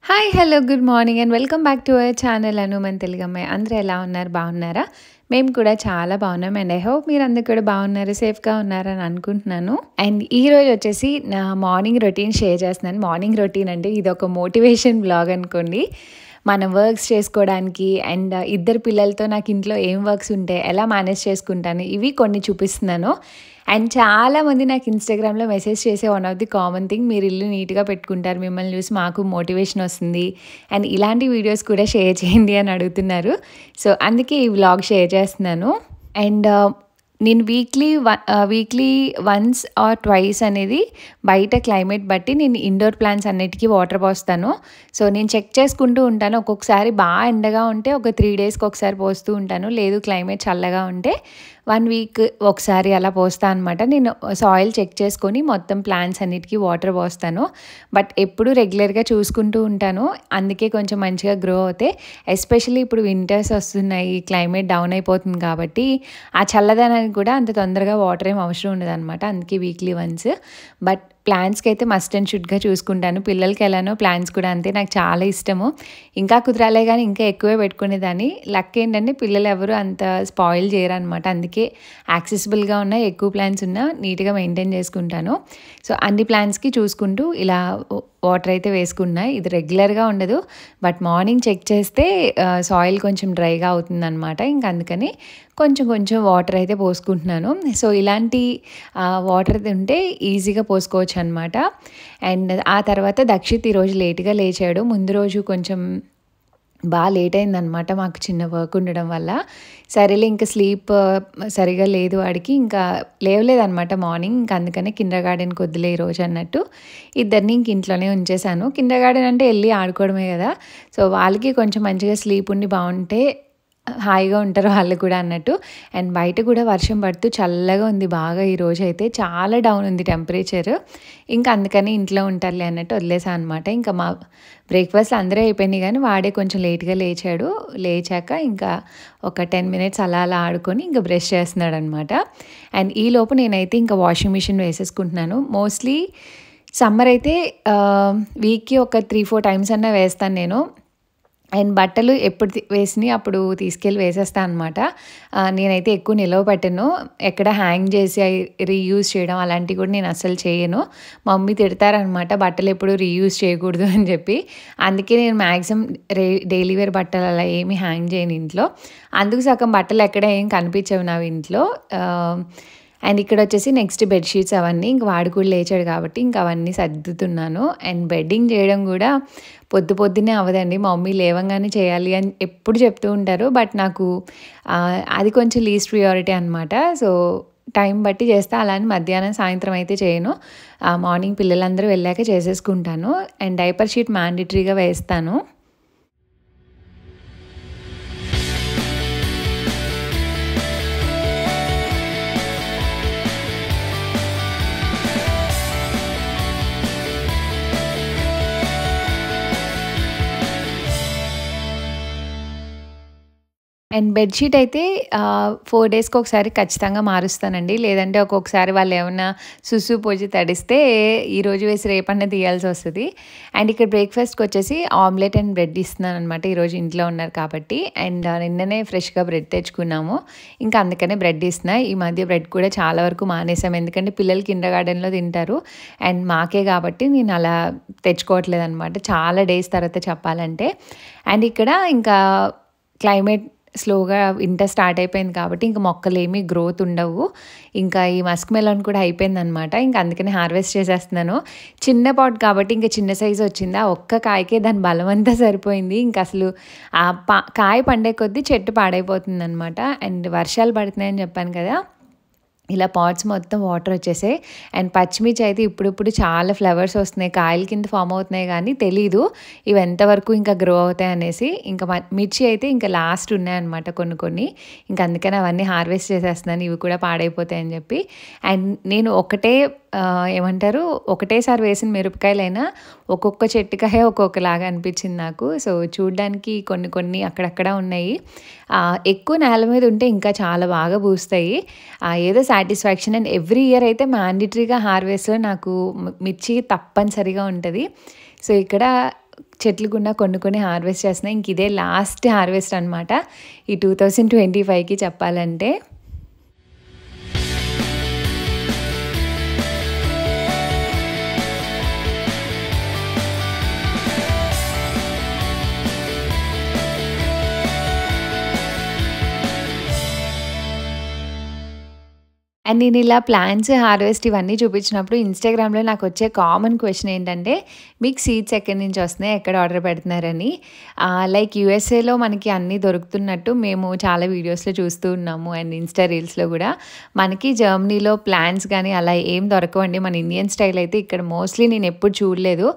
Hi hello good morning and welcome back to our channel Hanuman తెలుగమ్మాయి. అందరూ ఎలా ఉన్నారు, బాగున్నారా? మేము కూడా చాలా బాగున్నాం అండ్ ఐ హోప్ మీరు అందరు కూడా బాగున్నారు, సేఫ్గా ఉన్నారని అనుకుంటున్నాను. అండ్ ఈ రోజు వచ్చేసి నా మార్నింగ్ రొటీన్ షేర్ చేస్తున్నాను. మార్నింగ్ రొటీన్ అంటే ఇది ఒక మోటివేషన్ బ్లాగ్ అనుకోండి. మనం వర్క్స్ చేసుకోవడానికి అండ్ ఇద్దరు పిల్లలతో నాకు ఇంట్లో ఏం వర్క్స్ ఉంటే ఎలా మేనేజ్ చేసుకుంటాను ఇవి కొన్ని చూపిస్తున్నాను. అండ్ చాలామంది నాకు ఇన్స్టాగ్రామ్లో మెసేజ్ చేసే one of the common thing, మీరు ఇల్లు నీట్గా పెట్టుకుంటారు, మిమ్మల్ని చూసి మాకు మోటివేషన్ వస్తుంది అండ్ ఇలాంటి వీడియోస్ కూడా షేర్ చేయండి అని అడుగుతున్నారు. సో అందుకే ఈ వ్లాగ్ షేర్ చేస్తున్నాను. అండ్ నేను వీక్లీ వన్స్ ఆర్ ట్వైస్ అనేది బయట క్లైమేట్ బట్టి నేను ఇండోర్ ప్లాంట్స్ అన్నిటికీ వాటర్ పోస్తాను. సో నేను చెక్ చేసుకుంటూ ఉంటాను. ఒక్కొక్కసారి బాగా ఎండగా ఉంటే ఒక 3 డేస్కి ఒకసారి పోస్తూ ఉంటాను. లేదు క్లైమేట్ చల్లగా ఉంటే 1 వీక్ ఒకసారి అలా పోస్తాను అనమాట. నేను సాయిల్ చెక్ చేసుకొని మొత్తం ప్లాంట్స్ అన్నిటికీ వాటర్ పోస్తాను. బట్ ఎప్పుడు రెగ్యులర్గా చూసుకుంటూ ఉంటాను, అందుకే కొంచెం మంచిగా గ్రో అవుతాయి. ఎస్పెషల్లీ ఇప్పుడు వింటర్స్ వస్తున్నాయి, క్లైమేట్ డౌన్ అయిపోతుంది కాబట్టి ఆ చల్లదనానికి కూడా అంత తొందరగా వాటర్ ఏం అవసరం ఉండదు అనమాట. అందుకే వీక్లీ వన్స్. బట్ ప్లాంట్స్కి అయితే మస్ట్ అండ్ షుడ్గా చూసుకుంటాను. పిల్లలకి ఎలానో ప్లాంట్స్ కూడా అంతే, నాకు చాలా ఇష్టము. ఇంకా కుదరాలే కానీ ఇంకా ఎక్కువే పెట్టుకునేదాన్ని. లక్ ఏంటంటే పిల్లలు ఎవరు అంత స్పాయిల్ చేయరు అనమాట. అందుకే యాక్సెసిబుల్గా ఉన్న ఎక్కువ ప్లాంట్స్ ఉన్నా నీట్గా మెయింటైన్ చేసుకుంటాను. సో అన్ని ప్లాంట్స్కి చూసుకుంటూ ఇలా వాటర్ అయితే వేసుకున్నాయి. ఇది రెగ్యులర్గా ఉండదు, బట్ మార్నింగ్ చెక్ చేస్తే సాయిల్ కొంచెం డ్రైగా అవుతుందన్నమాట. ఇంకా అందుకని కొంచెం కొంచెం వాటర్ అయితే పోసుకుంటున్నాను. సో ఇలాంటి వాటర్ ఉంటే ఈజీగా పోసుకోవచ్చు అనమాట. అండ్ ఆ తర్వాత దక్షిత్ ఈరోజు లేట్గా లేచాడు. ముందు రోజు కొంచెం బాగా లేట్ అయిందనమాట, మాకు చిన్న వర్క్ ఉండడం వల్ల. సరేలే ఇంకా స్లీప్ సరిగా లేదు వాడికి, ఇంకా లేవలేదనమాట మార్నింగ్. ఇంకా అందుకనే కిండర్ గార్డెన్కి వద్దులే ఈరోజు అన్నట్టు ఇద్దరిని ఇంక ఇంట్లోనే ఉంచేశాను. కిండర్ గార్డెన్ అంటే వెళ్ళి ఆడుకోవడమే కదా, సో వాళ్ళకి కొంచెం మంచిగా స్లీప్ ఉండి బాగుంటే హాయిగా ఉంటారు వాళ్ళు కూడా అన్నట్టు. అండ్ బయట కూడా వర్షం పడుతూ చల్లగా ఉంది బాగా. ఈరోజు అయితే చాలా డౌన్ ఉంది టెంపరేచర్. ఇంకా అందుకని ఇంట్లో ఉంటారులే అన్నట్టు వదిలేసాను అనమాట. ఇంకా మా బ్రేక్ఫాస్ట్ అందరూ అయిపోయినాయి కానీ వాడే కొంచెం లేట్గా లేచాడు. లేచాక ఇంకా ఒక 10 మినిట్స్ అలా అలా ఆడుకొని ఇంకా బ్రష్ చేస్తున్నాడు అనమాట. అండ్ ఈలోపు నేనైతే ఇంకా వాషింగ్ మిషన్ వేసేసుకుంటున్నాను. మోస్ట్లీ సమ్మర్ అయితే వీక్కి ఒక 3-4 టైమ్స్ అన్నా వేస్తాను నేను. అండ్ బట్టలు ఎప్పుడు వేసినాయి అప్పుడు తీసుకెళ్ళి వేసేస్తాను అనమాట. నేనైతే ఎక్కువ నిలవ పెట్టను, ఎక్కడ హ్యాంగ్ చేసి రీయూజ్ చేయడం అలాంటివి కూడా నేను అస్సలు చేయను. మమ్మీ తిడతారనమాట బట్టలు ఎప్పుడు రీయూజ్ చేయకూడదు అని చెప్పి. అందుకే నేను మ్యాక్సిమం డైలీ వేర్ బట్టలు అలా ఏమీ హ్యాంగ్ చేయను ఇంట్లో. అందుకు సగం బట్టలు ఎక్కడ ఏం కనిపించవు నా ఇంట్లో. అండ్ ఇక్కడ వచ్చేసి నెక్స్ట్ బెడ్షీట్స్ అవన్నీ ఇంక వాడు కూడా లేచాడు కాబట్టి ఇంకా అవన్నీ సర్దుతున్నాను. అండ్ బెడ్డింగ్ చేయడం కూడా పొద్దున్నే అవ్వదండి, మా మమ్మీ లేవంగానే చేయాలి అని ఎప్పుడు చెప్తూ ఉంటారు. బట్ నాకు అది కొంచెం లీస్ట్ ప్రియారిటీ అనమాట. సో టైం బట్టి చేస్తా, అలా అని మధ్యాహ్నం సాయంత్రం అయితే చేయను. మార్నింగ్ పిల్లలందరూ వెళ్ళాక చేసేసుకుంటాను. అండ్ డైపర్ షీట్ మ్యాండేటరీగా వేస్తాను. అండ్ బెడ్షీట్ అయితే 4 డేస్కి ఒకసారి ఖచ్చితంగా మారుస్తానండి. లేదంటే ఒక్కొక్కసారి వాళ్ళు ఏమన్నా పోసి తడిస్తే ఈరోజు వేసి రేపన్నా తీయాల్సి వస్తుంది. అండ్ ఇక్కడ బ్రేక్ఫాస్ట్కి వచ్చేసి ఆమ్లెట్ అండ్ బ్రెడ్ ఇస్తున్నాను అనమాట. ఈరోజు ఇంట్లో ఉన్నారు కాబట్టి. అండ్ నిన్ననే ఫ్రెష్గా బ్రెడ్ తెచ్చుకున్నాము, ఇంకా అందుకనే బ్రెడ్ ఇస్తున్నా. ఈ మధ్య బ్రెడ్ కూడా చాలా వరకు మానేసాం, ఎందుకంటే పిల్లలు కిండర్ గార్డెన్లో తింటారు అండ్ మాకే కాబట్టి నేను అలా తెచ్చుకోవట్లేదు అనమాట, చాలా డేస్ తర్వాత చెప్పాలంటే. అండ్ ఇక్కడ ఇంకా క్లైమేట్ స్లోగా వింటర్ స్టార్ట్ అయిపోయింది కాబట్టి ఇంకా మొక్కలు ఏమీ గ్రోత్ ఉండవు. ఇంకా ఈ మస్క్ మెలన్ కూడా అయిపోయిందనమాట, ఇంకా అందుకని హార్వెస్ట్ చేసేస్తున్నాను. చిన్న పాట్ కాబట్టి ఇంకా చిన్న సైజు వచ్చింది. ఆ ఒక్క కాయకే దాని బలం అంతా సరిపోయింది. ఇంకా అసలు ఆ కాయ పండే కొద్దీ చెట్టు పాడైపోతుంది అనమాట. అండ్ వర్షాలు పడుతున్నాయని చెప్పాను కదా, ఇలా పాట్స్ మొత్తం వాటర్ వచ్చేసాయి. అండ్ పచ్చిమిర్చి అయితే ఇప్పుడిప్పుడు చాలా ఫ్లవర్స్ వస్తున్నాయి, కాయల కింద ఫామ్ అవుతున్నాయి కానీ తెలీదు ఇవి ఎంతవరకు ఇంకా గ్రో అవుతాయి అనేసి. ఇంకా మిర్చి అయితే ఇంకా లాస్ట్ ఉన్నాయన్నమాట కొన్ని. ఇంకా అందుకని అవన్నీ హార్వెస్ట్ చేసేస్తున్నాను, ఇవి కూడా పాడైపోతాయని చెప్పి. అండ్ నేను ఏమంటారు ఒకటేసారి వేసిన మిరపకాయలైనా ఒక్కొక్క చెట్టుకాయ ఒక్కొక్కలాగా అనిపించింది నాకు. సో చూడ్డానికి కొన్ని అక్కడక్కడ ఉన్నాయి. ఎక్కువ నేల మీద ఉంటే ఇంకా చాలా బాగా పూస్తాయి, ఏదో సాటిస్ఫాక్షన్. అండ్ ఎవ్రీ ఇయర్ అయితే మ్యాండేటరీగా హార్వెస్ట్లో నాకు మిర్చి తప్పనిసరిగా ఉంటుంది. సో ఇక్కడ చెట్లు గుండా కొన్ని హార్వెస్ట్ చేస్తున్నాయి. ఇంక ఇదే లాస్ట్ హార్వెస్ట్ అనమాట ఈ 2025కి చెప్పాలంటే. అండ్ నేను ఇలా ప్లాంట్స్ హార్వెస్ట్ ఇవన్నీ చూపించినప్పుడు ఇన్‌స్టాగ్రామ్‌లో నాకు వచ్చే కామన్ క్వెషన్ ఏంటంటే, మీకు సీడ్స్ ఎక్కడి నుంచి వస్తున్నాయి? ఎక్కడ ఆర్డర్ పెడుతున్నారని. లైక్ యూఎస్ఏలో మనకి అన్నీ దొరుకుతున్నట్టు మేము చాలా వీడియోస్‌లో చూస్తూ ఉన్నాము. అండ్ ఇన్‌స్టా రీల్స్‌లో కూడా. మనకి జర్మనీలో ప్లాంట్స్ కానీ అలా ఏం దొరకవండి. మన ఇండియన్ స్టైల్ అయితే ఇక్కడ మోస్ట్లీ నేను ఎప్పుడు చూడలేదు.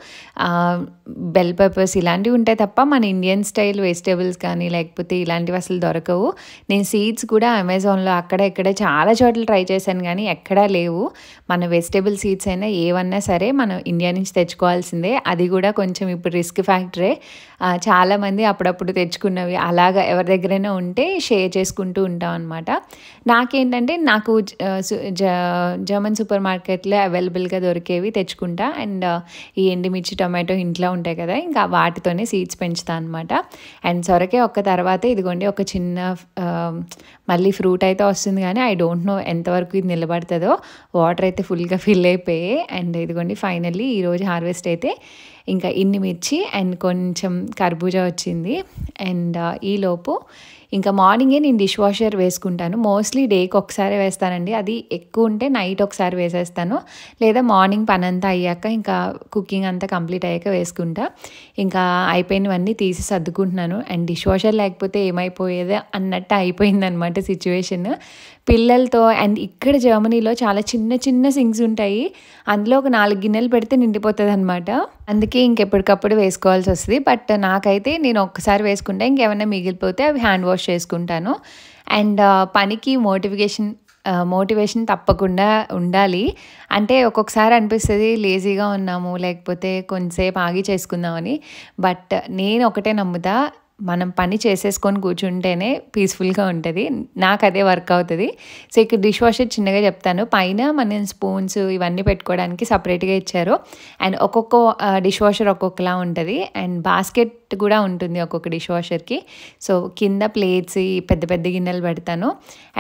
బెల్ పెప్పర్స్ ఇలాంటివి ఉంటాయి తప్ప మన ఇండియన్ స్టైల్ వెజిటేబుల్స్ కానీ లేకపోతే ఇలాంటివి అసలు దొరకవు. నేను సీడ్స్ కూడా అమెజాన్‌లో అక్కడ ఇక్కడ చాలా చోట్ల ట్రై చేశాను కానీ ఎక్కడా లేవు. మన వెజిటేబుల్ సీడ్స్ అయినా ఏవన్నా సరే మనం ఇండియా నుంచి తెచ్చుకోవాల్సిందే. అది కూడా కొంచెం ఇప్పుడు రిస్క్ ఫ్యాక్టరే. చాలామంది అప్పుడప్పుడు తెచ్చుకున్నవి అలాగా ఎవరి దగ్గరైనా ఉంటే షేర్ చేసుకుంటూ ఉంటాం అనమాట. నాకేంటంటే నాకు జర్మన్ సూపర్ మార్కెట్లో అవైలబుల్గా దొరికేవి తెచ్చుకుంటా. అండ్ ఈ ఎండుమిర్చి టొమాటో ఇంట్లో ఉంటాయి కదా, ఇంకా వాటితోనే సీడ్స్ పెంచుతా అనమాట. అండ్ సొరకాయ ఒక్క తర్వాత ఇదిగోండి ఒక చిన్న మళ్ళీ ఫ్రూట్ అయితే వస్తుంది కానీ ఐ డోంట్ నో ఎంతవరకు ఇది నిలబడుతుందో. వాటర్ అయితే ఫుల్గా ఫిల్ అయిపోయాయి. అండ్ ఇదిగోండి ఫైనల్లీ ఈరోజు హార్వెస్ట్ అయితే ఇంకా ఇన్ని మిర్చి అండ్ కొంచెం కర్బూజా వచ్చింది. అండ్ ఈలోపు ఇంకా మార్నింగే నేను డిష్ వాషర్ వేసుకుంటాను. మోస్ట్లీ డేకి ఒకసారి వేస్తానండి. అది ఎక్కువ ఉంటే నైట్ ఒకసారి వేసేస్తాను, లేదా మార్నింగ్ పని అంతా అయ్యాక ఇంకా కుకింగ్ అంతా కంప్లీట్ అయ్యాక వేసుకుంటా. ఇంకా అయిపోయినవన్నీ తీసి సర్దుకుంటున్నాను. అండ్ డిష్ వాషర్ లేకపోతే ఏమైపోయేది అన్నట్టు అయిపోయిందనమాట సిచ్యువేషన్ పిల్లలతో. అండ్ ఇక్కడ జర్మనీలో చాలా చిన్న సింక్స్ ఉంటాయి. అందులో ఒక 4 గిన్నెలు పెడితే నిండిపోతుంది అనమాట. అందుకే ఇంకెప్పటికప్పుడు వేసుకోవాల్సి వస్తుంది. బట్ నాకైతే నేను ఒక్కసారి వేసుకుంటే ఇంకేమైనా మిగిలిపోతే అవి హ్యాండ్ వాష్ చేసుకుంటాను. అండ్ పనికి మోటివేషన్ తప్పకుండా ఉండాలి. అంటే ఒక్కొక్కసారి అనిపిస్తుంది లేజీగా ఉన్నాము లేకపోతే కొంచెంసేపు ఆగి చేసుకుందామని. బట్ నేను ఒకటే నమ్ముతా, మనం పని చేసేసుకొని కూర్చుంటేనే పీస్ఫుల్గా ఉంటుంది. నాకు అదే వర్క్ అవుతుంది. సో ఇక్కడ డిష్ వాషర్ చిన్నగా చెప్తాను. పైన మనం స్పూన్స్ ఇవన్నీ పెట్టుకోవడానికి సపరేట్గా ఇచ్చారు. అండ్ ఒక్కొక్క డిష్ వాషర్ ఒక్కొక్కలా ఉంటుంది. అండ్ బాస్కెట్ కూడా ఉంటుంది ఒక్కొక్క డిష్ వాషర్కి. సో కింద ప్లేట్స్ పెద్ద గిన్నెలు పెడతాను.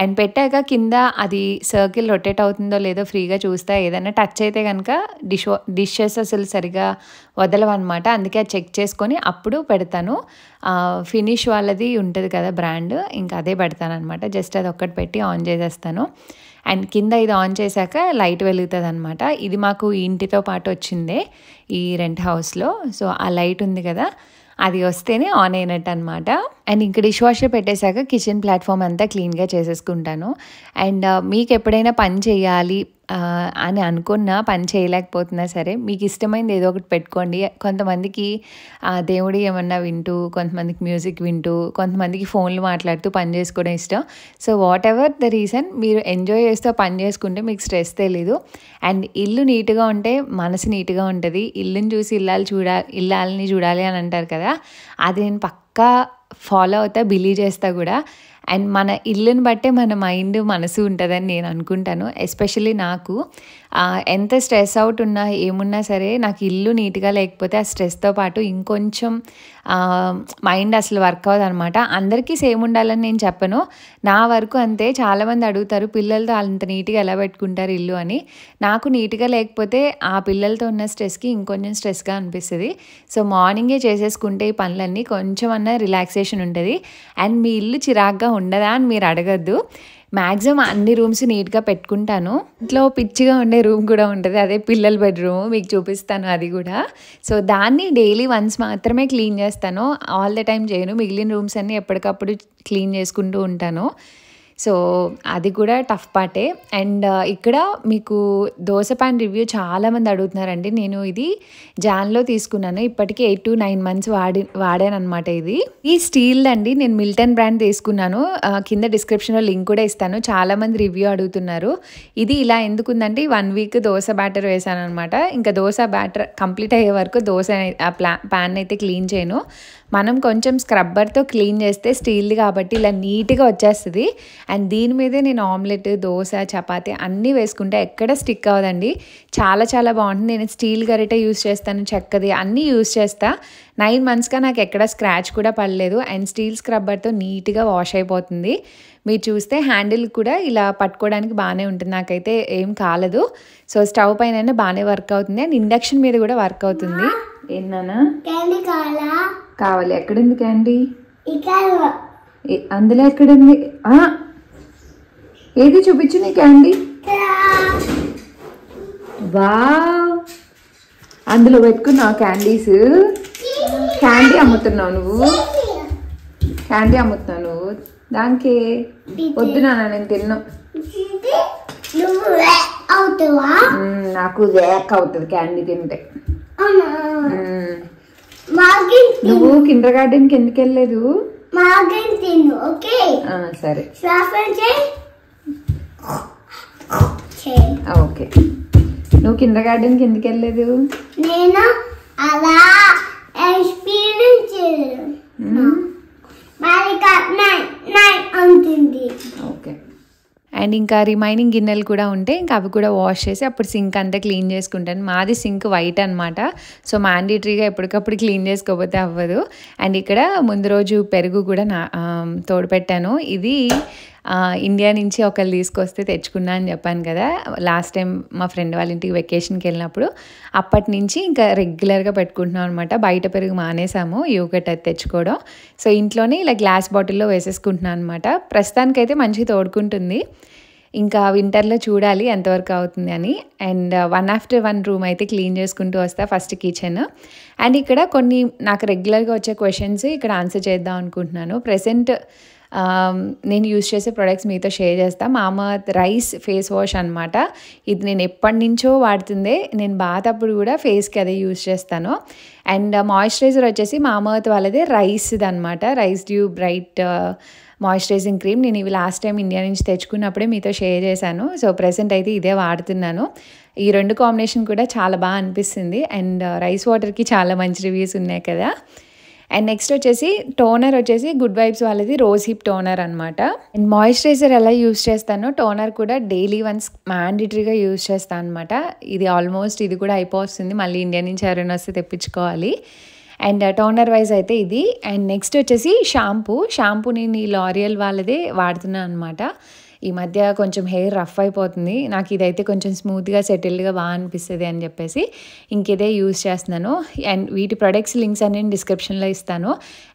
అండ్ పెట్టాక కింద అది సర్కిల్ రొటేట్ అవుతుందో లేదో ఫ్రీగా చూస్తా. ఏదైనా టచ్ అయితే కనుక డిషెస్ అసలు సరిగా వదలవన్నమాట. అందుకే అది చెక్ చేసుకొని అప్పుడు పెడతాను. ఫినిష్ వాళ్ళది ఉంటుంది కదా బ్రాండ్, ఇంకా అదే పెడతాను అనమాట. జస్ట్ అది ఒక్కటి పెట్టి ఆన్ చేసేస్తాను. అండ్ కింద ఇది ఆన్ చేశాక లైట్ వెలుగుతుంది అనమాట. ఇది మాకు ఇంటితో పాటు వచ్చిందే ఈ రెంట్ హౌస్లో. సో ఆ లైట్ ఉంది కదా, అది వస్తేనే ఆన్ అయినట్టు అనమాట. అండ్ ఇంక డిష్ వాషర్ పెట్టేశాక కిచెన్ ప్లాట్ఫామ్ అంతా క్లీన్గా చేసేసుకుంటాను. అండ్ మీకు ఎప్పుడైనా పని చేయాలి అని అనుకున్నా పని చేయలేకపోతున్నా సరే మీకు ఇష్టమైనది ఏదో ఒకటి పెట్టుకోండి. కొంతమందికి దేవుడు ఏమన్నా వింటూ, కొంతమందికి మ్యూజిక్ వింటూ, కొంతమందికి ఫోన్లు మాట్లాడుతూ పని చేసుకోవడం ఇష్టం. So what ever the reason, మీరు ఎంజాయ్ చేస్తూ పని చేసుకుంటే మీకు స్ట్రెస్ తెలీదు. అండ్ ఇల్లు నీట్గా ఉంటే మనసు నీట్గా ఉంటుంది. ఇల్లుని చూసి ఇల్లాలని చూడాలి అని అంటారు కదా, అది నేను పక్కా ఫాలో అవుతా, బిలీవ్ చేస్తా కూడా. అండ్ మన ఇల్లుని బట్టే మన మైండ్ మనసు ఉంటుందని నేను అనుకుంటాను. ఎస్పెషల్లీ నాకు ఎంత స్ట్రెస్ అవుట్ ఉన్నా ఏమున్నా సరే నాకు ఇల్లు నీట్గా లేకపోతే ఆ స్ట్రెస్తో పాటు ఇంకొంచెం మైండ్ అసలు వర్క్ అవ్వదు అనమాట. అందరికీ సేమ్ ఉండాలని నేను చెప్పను, నా వరకు అంతే. చాలామంది అడుగుతారు పిల్లలతో అంత నీట్గా ఎలా పెట్టుకుంటారు ఇల్లు అని. నాకు నీట్గా లేకపోతే ఆ పిల్లలతో ఉన్న స్ట్రెస్కి ఇంకొంచెం స్ట్రెస్గా అనిపిస్తుంది. సో మార్నింగే చేసేసుకుంటే ఈ పనులన్నీ కొంచెం అన్న రిలాక్సేషన్ ఉంటుంది. అండ్ మీ ఇల్లు చిరాగ్గా ఉండదా అని మీరు అడగద్దు. మ్యాక్సిమం అన్ని రూమ్స్ నీట్గా పెట్టుకుంటాను. ఇంట్లో పిచ్చిగా ఉండే రూమ్ కూడా ఉంటుంది, అదే పిల్లల బెడ్రూమ్, మీకు చూపిస్తాను అది కూడా. సో దాన్ని డైలీ వన్స్ మాత్రమే క్లీన్ చేస్తాను, ఆల్ ద టైం చేయను. మిగిలిన రూమ్స్ అన్నీ ఎప్పటికప్పుడు క్లీన్ చేసుకుంటూ ఉంటాను. సో అది కూడా టఫ్ పార్టే. అండ్ ఇక్కడ మీకు దోశ ప్యాన్ రివ్యూ చాలామంది అడుగుతున్నారండి. నేను ఇది జాన్లో తీసుకున్నాను, ఇప్పటికీ 8 to 9 months వాడాను అనమాట. ఈ స్టీల్ అండి, నేను మిల్టన్ బ్రాండ్ తీసుకున్నాను. కింద డిస్క్రిప్షన్లో లింక్ కూడా ఇస్తాను. చాలామంది రివ్యూ అడుగుతున్నారు. ఇది ఇలా ఎందుకుందంటే 1 week దోశ బ్యాటర్ వేసాను అనమాట. ఇంకా దోశ బ్యాటర్ కంప్లీట్ అయ్యే వరకు దోశ ప్యాన్ అయితే క్లీన్ చేయను. మనం కొంచెం స్క్రబ్బర్తో క్లీన్ చేస్తే స్టీల్ది కాబట్టి ఇలా నీట్గా వచ్చేస్తుంది. అండ్ దీని మీదే నేను ఆమ్లెట్, దోశ, చపాతీ అన్నీ వేసుకుంటే ఎక్కడ స్టిక్ అవ్వదండి. చాలా చాలా బాగుంటుంది. నేను స్టీల్ గరిటె యూస్ చేస్తాను, చెక్కది అన్నీ యూస్ చేస్తా. 9 monthsగా నాకు ఎక్కడ స్క్రాచ్ కూడా పడలేదు. అండ్ స్టీల్ స్క్రబ్బర్తో నీట్గా వాష్ అయిపోతుంది. మీరు చూస్తే హ్యాండిల్ కూడా ఇలా పట్టుకోవడానికి బాగానే ఉంటుంది, నాకైతే ఏం కాలేదు. సో స్టవ్ పైన బాగానే వర్క్ అవుతుంది. అండ్ ఇండక్షన్ మీద కూడా వర్క్ అవుతుంది. ఏంటన్నా కావాలి? ఎక్కడుంది క్యాండీ? అందులో ఎక్కడుంది? ఏది చూపించు నీ క్యాండీ. వావ్, అందులో పెట్టుకున్నావు క్యాండీస్. క్యాండీ అమ్ముతున్నావు నువ్వు? క్యాండీ అమ్ముతున్నావు నువ్వు? దానికి వద్దు నాన్న, నేను తిన్నా. నాకు వేక్ అవుతుంది క్యాండీ తింటే. నువ్వు కిండర్ గార్డెన్కి ఎందుకు వెళ్ళలేదు? సరే ఓకే. నువ్వు కిండర్ గార్డెన్కి ఎందుకు వెళ్ళలేదు? నేను అలా ఎక్స్పీరియన్స్ ఓకే. అండ్ ఇంకా రిమైనింగ్ గిన్నెలు కూడా ఉంటే ఇంకా అవి కూడా వాష్ చేసి అప్పుడు సింక్ అంతా క్లీన్ చేసుకుంటాను. మాది సింక్ వైట్ అనమాట. సో మ్యాండేటరీగా ఎప్పటికప్పుడు క్లీన్ చేసుకోకపోతే అవ్వదు. అండ్ ఇక్కడ ముందు రోజు పెరుగు కూడా తోడు పెట్టాను. ఇది ఇండియా నుంచి ఒకళ్ళు తీసుకొస్తే తెచ్చుకున్నా అని చెప్పాను కదా లాస్ట్ టైం మా ఫ్రెండ్ వాళ్ళ ఇంటికి వెకేషన్కి వెళ్ళినప్పుడు. అప్పటి నుంచి ఇంకా రెగ్యులర్గా పెట్టుకుంటున్నాం అనమాట. బయట పెరుగు మానేసాము యోగర్ట్ అది తెచ్చుకోవడం. సో ఇంట్లోనే ఇలా గ్లాస్ బాటిల్లో వేసేసుకుంటున్నాను అనమాట. ప్రస్తుతానికైతే మంచిగా తోడుకుంటుంది. ఇంకా వింటర్లో చూడాలి ఎంతవరకు అవుతుంది అని. అండ్ 1 after 1 రూమ్ అయితే క్లీన్ చేసుకుంటూ వస్తా. First kitchen. అండ్ ఇక్కడ కొన్ని నాకు రెగ్యులర్గా వచ్చే క్వశ్చన్స్ ఇక్కడ ఆన్సర్ చేద్దాం అనుకుంటున్నాను. ప్రెసెంట్ నేను యూజ్ చేసే ప్రొడక్ట్స్ మీతో షేర్ చేస్తాను. మామాఅర్త్ రైస్ ఫేస్ వాష్ అనమాట. ఇది నేను ఎప్పటి నుంచో వాడుతుందే. నేను బాతప్పుడు కూడా ఫేస్కి అదే యూజ్ చేస్తాను. అండ్ మాయిశ్చరైజర్ వచ్చేసి మామాఅర్త్ వాళ్ళదే రైస్ది అనమాట. Rice due bright moisturising cream. నేను ఇవి లాస్ట్ టైం ఇండియా నుంచి తెచ్చుకున్నప్పుడే మీతో షేర్ చేశాను. సో ప్రెసెంట్ అయితే ఇదే వాడుతున్నాను. ఈ 2 కాంబినేషన్ కూడా చాలా బాగా అనిపిస్తుంది. అండ్ రైస్ వాటర్కి చాలా మంచి రివ్యూస్ ఉన్నాయి కదా. అండ్ నెక్స్ట్ వచ్చేసి టోనర్ వచ్చేసి గుడ్ వైబ్స్ వాళ్ళది రోజ్ హిప్ టోనర్ అనమాట. అండ్ మాయిశ్చరైజర్ ఎలా యూజ్ చేస్తానో టోనర్ కూడా డైలీ వన్స్ మ్యాండేటరీగా యూజ్ చేస్తాను అనమాట. ఇది ఆల్మోస్ట్ ఇది కూడా అయిపోతుంది. మళ్ళీ ఇండియా నుంచి ఎవరైనా వస్తే తెప్పించుకోవాలి. అండ్ టోనర్ వైజ్ అయితే ఇది. అండ్ నెక్స్ట్ వచ్చేసి షాంపూ నేను ఈ లారియల్ వాళ్ళదే వాడుతున్నాను అనమాట. ఈ మధ్య కొంచెం హెయిర్ రఫ్ అయిపోతుంది. నాకు ఇదైతే కొంచెం స్మూత్గా సెటిల్డ్గా బాగా అనిపిస్తుంది అని చెప్పేసి ఇంకేదే యూజ్ చేస్తున్నాను. అండ్ వీటి ప్రొడక్ట్స్ లింక్స్ అన్ని డిస్క్రిప్షన్లో ఇస్తాను.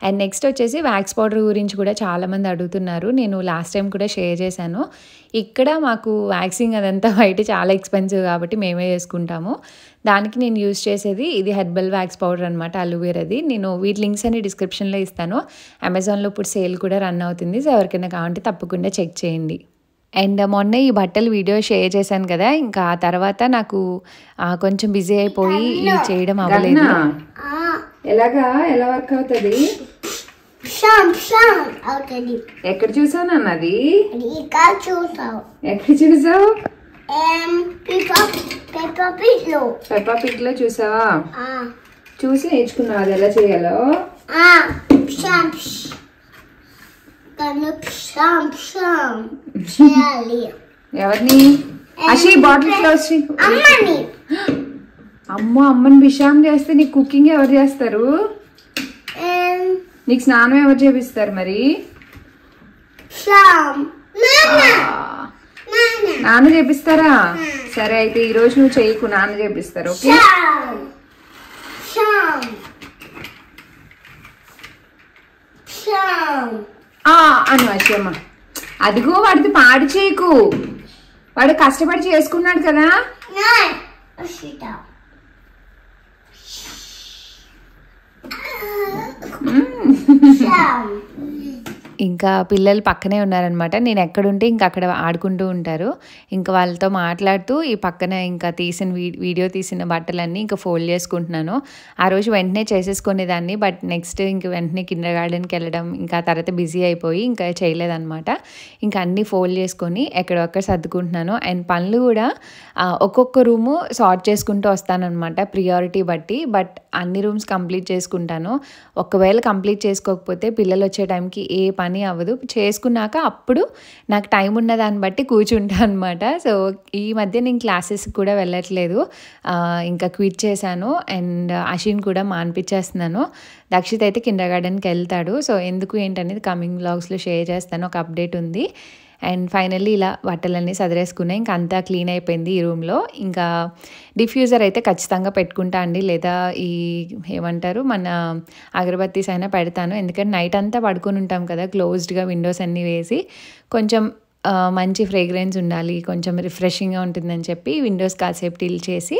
అండ్ నెక్స్ట్ వచ్చేసి వ్యాక్స్ పౌడర్ గురించి కూడా చాలామంది అడుగుతున్నారు. నేను లాస్ట్ టైం కూడా షేర్ చేశాను. ఇక్కడ మాకు వ్యాక్సింగ్ అదంతా బయట చాలా ఎక్స్పెన్సివ్ కాబట్టి మేమే చేసుకుంటాము. దానికి నేను యూజ్ చేసేది ఇది హెర్బల్ వ్యాక్స్ పౌడర్ అనమాట, అలోవేరాది. నేను వీటి లింక్స్ అన్ని డిస్క్రిప్షన్లో ఇస్తాను. అమెజాన్లో ఇప్పుడు సేల్ కూడా రన్ అవుతుంది. సో ఎవరికైనా కావాలంటే తప్పకుండా చెక్ చేయండి. అండ్ మొన్న ఈ బట్టలు వీడియో షేర్ చేశాను కదా, ఇంకా ఆ తర్వాత నాకు కొంచెం బిజీ అయిపోయి ఇవి చేయడం అవ్వలేదు. ఎలా వర్క్ అవుతుంది? ఎక్కడ చూసాను అన్నది? ఎక్కడ చూసావు? పెప్పా పిగ్ లో చూసావా? చూసి నేర్చుకున్నావు అది ఎలా చేయాలో? ఎవరిని? Ashi bottle close. అమ్మని బిషాం చేస్తే నీకు కుకింగ్ ఎవరు చేస్తారు? నీకు స్నానం ఎవరు చేపిస్తారు మరి? నాన్న చేపిస్తారా? సరే అయితే ఈ రోజు నువ్వు చేయకు, నాన్న చేపిస్తారు. ఓకే అను అచ్చమ్మ. అదిగో వాడికి పాడు చేయకు, వాడు కష్టపడి చేసుకున్నాడు కదా. ఇంకా పిల్లలు పక్కనే ఉన్నారనమాట. నేను ఎక్కడుంటే ఇంక అక్కడ ఆడుకుంటూ ఉంటారు. ఇంకా వాళ్ళతో మాట్లాడుతూ ఈ పక్కన ఇంకా వీడియో తీసిన బట్టలన్నీ ఇంకా ఫోల్డ్ చేసుకుంటున్నాను. ఆ రోజు వెంటనే చేసేసుకునేదాన్ని, బట్ నెక్స్ట్ ఇంక వెంటనే కిండర్ గార్డెన్కి వెళ్ళడం, ఇంకా తర్వాత బిజీ అయిపోయి ఇంకా చేయలేదన్నమాట. ఇంకా అన్నీ ఫోల్డ్ చేసుకొని ఎక్కడొక్కడ సర్దుకుంటున్నాను. అండ్ పనులు కూడా ఒక్కొక్క రూము సార్ట్ చేసుకుంటూ వస్తానన్నమాట ప్రియారిటీ బట్టి. బట్ అన్ని రూమ్స్ కంప్లీట్ చేసుకుంటాను. ఒకవేళ కంప్లీట్ చేసుకోకపోతే పిల్లలు వచ్చే టైంకి ఏ పని అవ్వదు. చేసుకున్నాక అప్పుడు నాకు టైం ఉన్న దాన్ని బట్టి కూర్చుంటాను అనమాట. సో ఈ మధ్య నేను క్లాసెస్ కూడా వెళ్ళట్లేదు, ఇంకా క్విట్ చేశాను. అండ్ అషిన్ కూడా మాన్పించేస్తున్నాను. దక్షిత్ అయితే కిండర్ గార్డెన్కి వెళ్తాడు. సో ఎందుకు ఏంటనేది కమింగ్ వ్లాగ్స్లో షేర్ చేస్తాను. ఒక అప్డేట్ ఉంది. అండ్ ఫైనల్లీ ఇలా బట్టలన్నీ సదిరేసుకున్నాయి. ఇంకా అంతా క్లీన్ అయిపోయింది ఈ రూమ్లో. ఇంకా డిఫ్యూజర్ అయితే ఖచ్చితంగా పెట్టుకుంటా అండి, లేదా ఈ ఏమంటారు మన అగరబత్తీస్ అయినా పెడతాను. ఎందుకంటే నైట్ అంతా పడుకొని ఉంటాం కదా, క్లోజ్డ్గా విండోస్ అన్నీ వేసి కొంచెం మంచి ఫ్రేగ్రెన్స్ ఉండాలి, కొంచెం రిఫ్రెషింగ్గా ఉంటుందని చెప్పి విండోస్ కాసేపు టిల్ చేసి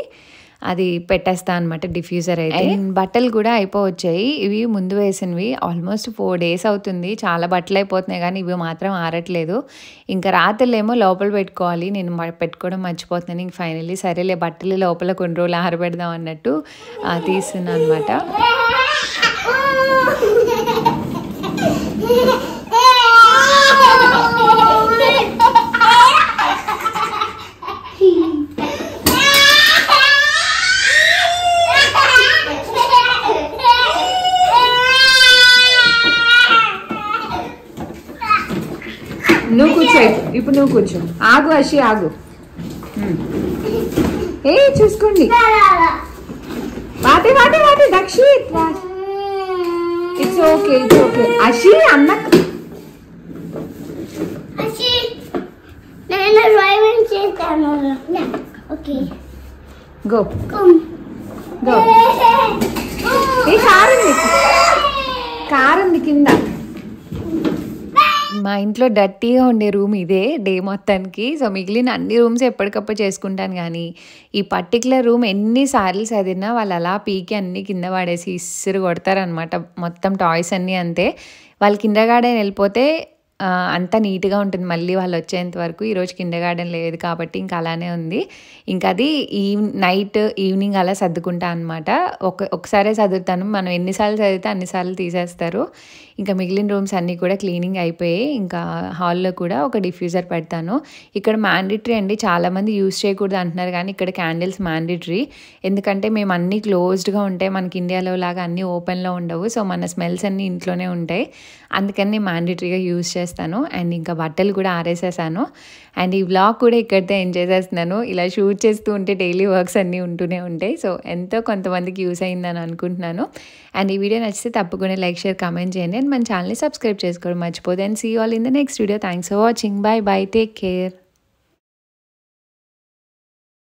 అది పెట్టేస్తా అనమాట డిఫ్యూజర్ అయితే. అండ్ బట్టలు కూడా అయిపోవచ్చాయి. ఇవి ముందు వేసినవి ఆల్మోస్ట్ 4 days అవుతుంది. చాలా బట్టలు అయిపోతున్నాయి కానీ ఇవి మాత్రం ఆరట్లేదు. ఇంకా రాత్రులేమో లోపల పెట్టుకోవాలి, నేను పెట్టుకోవడం మర్చిపోతున్నాను. ఇంక ఫైనల్లీ సరేలే బట్టలు లోపల కొన్ని రోజులు ఆరబెడదాం అన్నట్టు తీస్తున్నాను అనమాట. నువ్వు కూర్చో, ఇప్పుడు నువ్వు కూర్చో. ఆగు అషి, ఆగు. ఏ చూసుకోండి. What a what a what a Dakshit, it's okay, it's okay. Ashi అన్న నేను డ్రైవింగ్ చేస్తాను. Okay go go. ఏ కారం కింద. మా ఇంట్లో డర్టీగా ఉండే రూమ్ ఇదే డే మొత్తానికి. సో మిగిలిన అన్ని రూమ్స్ ఎప్పటికప్పుడు చేసుకుంటాను, కానీ ఈ పర్టికులర్ రూమ్ ఎన్నిసార్లు చదివినా వాళ్ళు అలా పీకి అన్నీ కింద పడేసి ఇసురు కొడతారనమాట. మొత్తం టాయ్స్ అన్నీ అంతే. వాళ్ళు కిండర్ గార్డెన్ వెళ్ళిపోతే అంతా నీట్గా ఉంటుంది మళ్ళీ వాళ్ళు వచ్చేంత వరకు. ఈరోజు కిండర్ గార్డెన్ లేదు కాబట్టి ఇంకా అలానే ఉంది. ఇంకా అది నైట్ ఈవినింగ్ అలా సర్దుకుంటా అనమాట. ఒకసారే చదువుతాను, మనం ఎన్నిసార్లు చదివితే అన్నిసార్లు తీసేస్తారు. ఇంకా మిగిలిన రూమ్స్ అన్నీ కూడా క్లీనింగ్ అయిపోయాయి. ఇంకా హాల్లో కూడా ఒక డిఫ్యూజర్ పెడతాను. ఇక్కడ మ్యాండేటరీ అండి, చాలామంది యూజ్ చేయకూడదు అంటున్నారు కానీ ఇక్కడ క్యాండిల్స్ మ్యాండేటరీ. ఎందుకంటే మేము అన్నీ క్లోజ్డ్గా ఉంటాయి, మనకి ఇండియాలో లాగా అన్నీ ఓపెన్లో ఉండవు. సో మన స్మెల్స్ అన్నీ ఇంట్లోనే ఉంటాయి, అందుకని మ్యాండేటరీగా యూజ్ చేస్తాను. అండ్ ఇంకా బట్టలు కూడా ఆరేసేసాను. అండ్ ఈ వ్లాగ్ కూడా ఇక్కడితో ఎంజాయ్ చేస్తున్నాను. ఇలా షూట్ చేస్తూ ఉంటే డైలీ వర్క్స్ అన్నీ ఉంటూనే ఉంటాయి. సో ఎంతో కొంతమందికి యూస్ అయిందని అనుకుంటున్నాను. అండ్ ఈ వీడియో నచ్చితే తప్పకుండా లైక్, షేర్, కామెంట్ చేయండి. అండ్ మన ఛానల్ని సబ్స్క్రైబ్ చేసుకోవడం మర్చిపోదు. And see you all in the next video. Thanks for watching. Bye bye, take care.